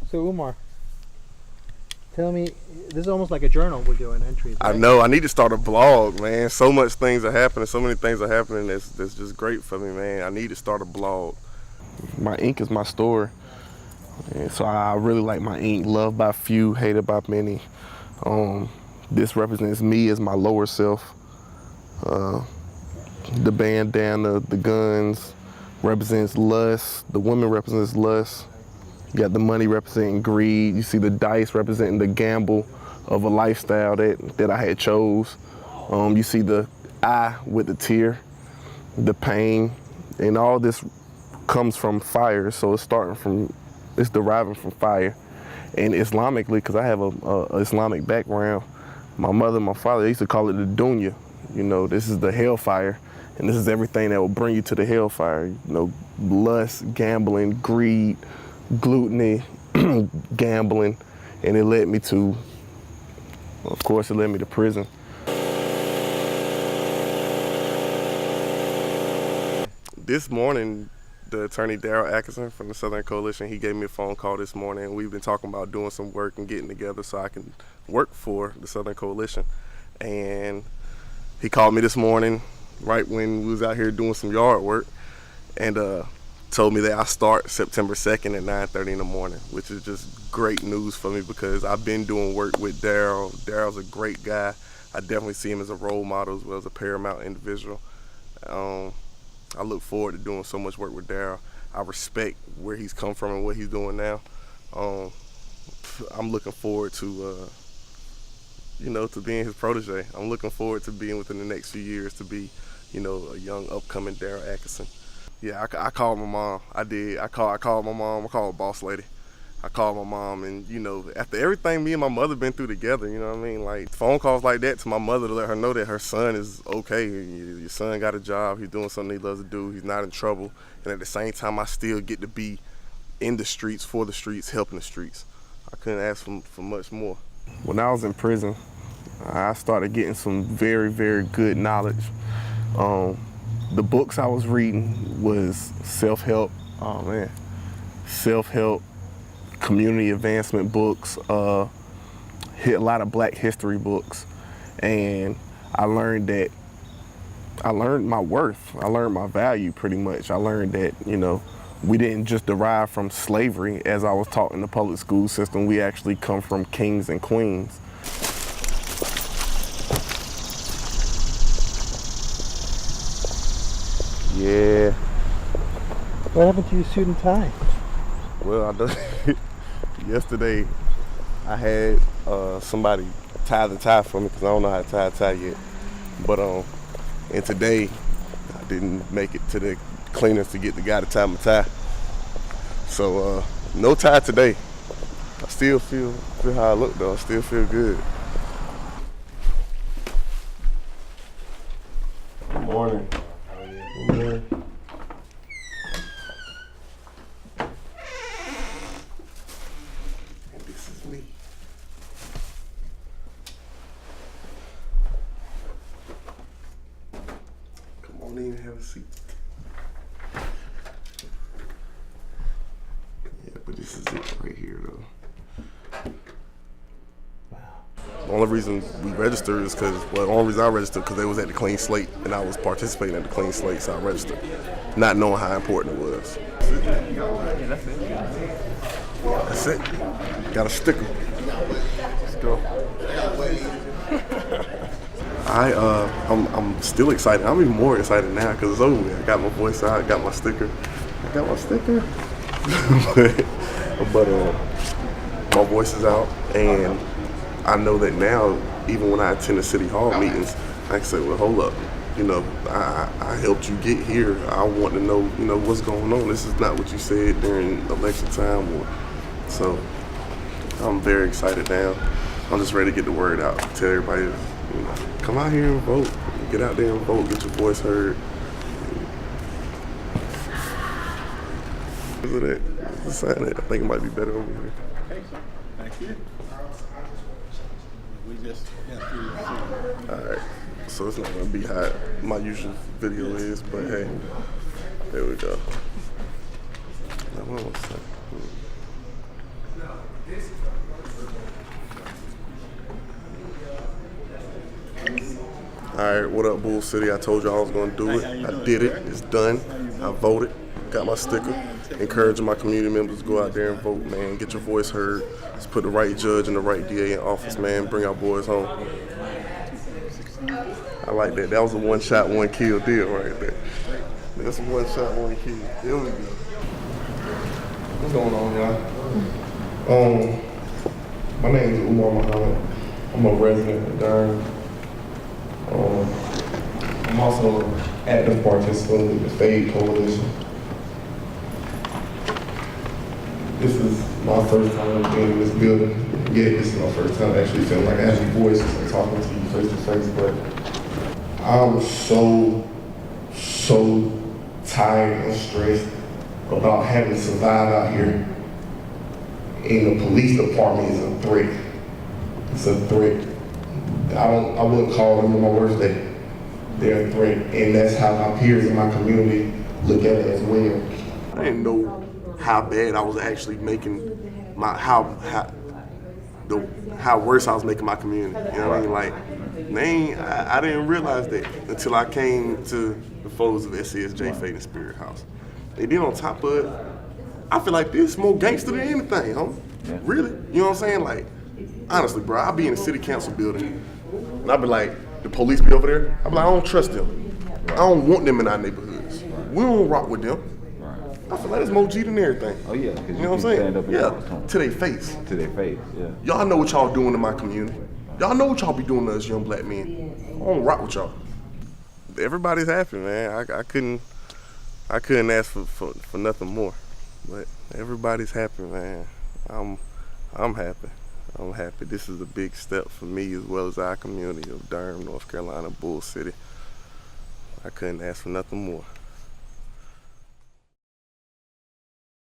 So Umar, tell me, this is almost like a journal we're doing, entries, right? I know. I need to start a blog, man. So much things are happening. So many things are happening that's just great for me, man. I need to start a blog. My ink is my story. And so I really like my ink. Loved by few, hated by many. This represents me as my lower self. The bandana, the guns represents lust. The woman represents lust. You got the money representing greed. You see the dice representing the gamble of a lifestyle that I had chose. You see the eye with the tear, the pain, and all this comes from fire. So it's deriving from fire. And Islamically, because I have a Islamic background, my mother and my father, they used to call it the dunya. You know, this is the hellfire, and this is everything that will bring you to the hellfire. You know, lust, gambling, greed, gluttony, gambling, and it led me to, of course, it led me to prison. This morning, the attorney Daryl Atkinson from the Southern Coalition, he gave me a phone call this morning. We've been talking about doing some work and getting together so I can work for the Southern Coalition. And he called me this morning right when we was out here doing some yard work, and told me that I start September 2nd at 9:30 in the morning, which is just great news for me because I've been doing work with Daryl. Daryl's a great guy. I definitely see him as a role model as well as a paramount individual. I look forward to doing so much work with Daryl. I respect where he's come from and what he's doing now. I'm looking forward to, to being his protege. I'm looking forward to being within the next few years to be, a young upcoming Daryl Atkinson. Yeah, I called my mom. I did. I called my mom. I called Boss Lady. I called my mom, and after everything me and my mother been through together, you know what I mean? Like phone calls like that to my mother to let her know that her son is okay. Your son got a job. He's doing something he loves to do. He's not in trouble. And at the same time, I still get to be in the streets, for the streets, helping the streets. I couldn't ask for much more. When I was in prison, I started getting some very, very good knowledge. The books I was reading was self-help. Oh man, self-help. Community advancement books, hit a lot of Black history books, and I learned my worth. I learned my value pretty much. I learned that, we didn't just derive from slavery as I was taught in the public school system. We actually come from kings and queens. Yeah. What happened to your suit and tie? Well, yesterday I had somebody tie the tie for me because I don't know how to tie a tie yet. But and today I didn't make it to the cleaners to get the guy to tie my tie. So no tie today. I still feel how I look though. I still feel good. Good morning. How are you? Good morning. Have a seat. Yeah, but this is it right here though. Wow. The only reason we registered is the only reason I registered because they was at the clean slate and I was participating at the clean slate, so I registered, not knowing how important it was. Yeah, that's it. That's it. Got a sticker. Let's go. I'm still excited. I'm even more excited now because it's over with. I got my voice out. I got my sticker. but my voice is out, and I know that now. Even when I attend the city hall meetings, I can say, "Well, hold up. I helped you get here. I want to know, what's going on. This is not what you said during election time." So I'm very excited now. I'm just ready to get the word out. Tell everybody. Come out here and vote. Get out there and vote. Get your voice heard. Look at that. Let's sign it. I think it might be better over here. Okay, sir. Thank you. We just got through the city. All right. So it's not going to be how my usual video is, but hey, there we go. Now, what was that? All right, what up, Bull City? I told you I was going to do it. I did it. It's done. I voted. Got my sticker. Encouraging my community members to go out there and vote, man. Get your voice heard. Let's put the right judge and the right DA in office, man. Bring our boys home. I like that. That was a one-shot, one-kill deal right there. That's a one-shot, one-kill. There we go. What's going on, y'all? My name is Umar Muhammad. I'm a resident of Durham. I'm also an active participant with the Fade Coalition. This is my first time being in this building. Yeah, this is my first time actually feeling like I have a voice and talking to you face to face, but I'm so tired and stressed about having to survive out here. And the police department is a threat. It's a threat. I wouldn't call them on my worst day. They're a threat, and that's how my peers in my community look at it as well. I didn't know how bad I was actually making how worse I was making my community. You know what I mean? Like, I didn't realize that until I came to the folds of SCSJ Faith and Spirit House. And then on top of it, I feel like this more gangster than anything, homie. Yeah. Really? You know what I'm saying? Like, honestly, bro, I'll be in a city council building, and I'll be like, the police be over there. I'll be like, I don't trust them. I don't want them in our neighborhoods. We don't rock with them. I feel like it's more G than everything. Oh yeah, you know what I'm saying? Yeah, to their face. To their face, yeah. Y'all know what y'all doing in my community. Y'all know what y'all be doing to us young black men. I don't rock with y'all. Everybody's happy, man. I couldn't ask for nothing more. But everybody's happy, man. I'm happy. I'm happy. This is a big step for me as well as our community of Durham, North Carolina, Bull City. I couldn't ask for nothing more.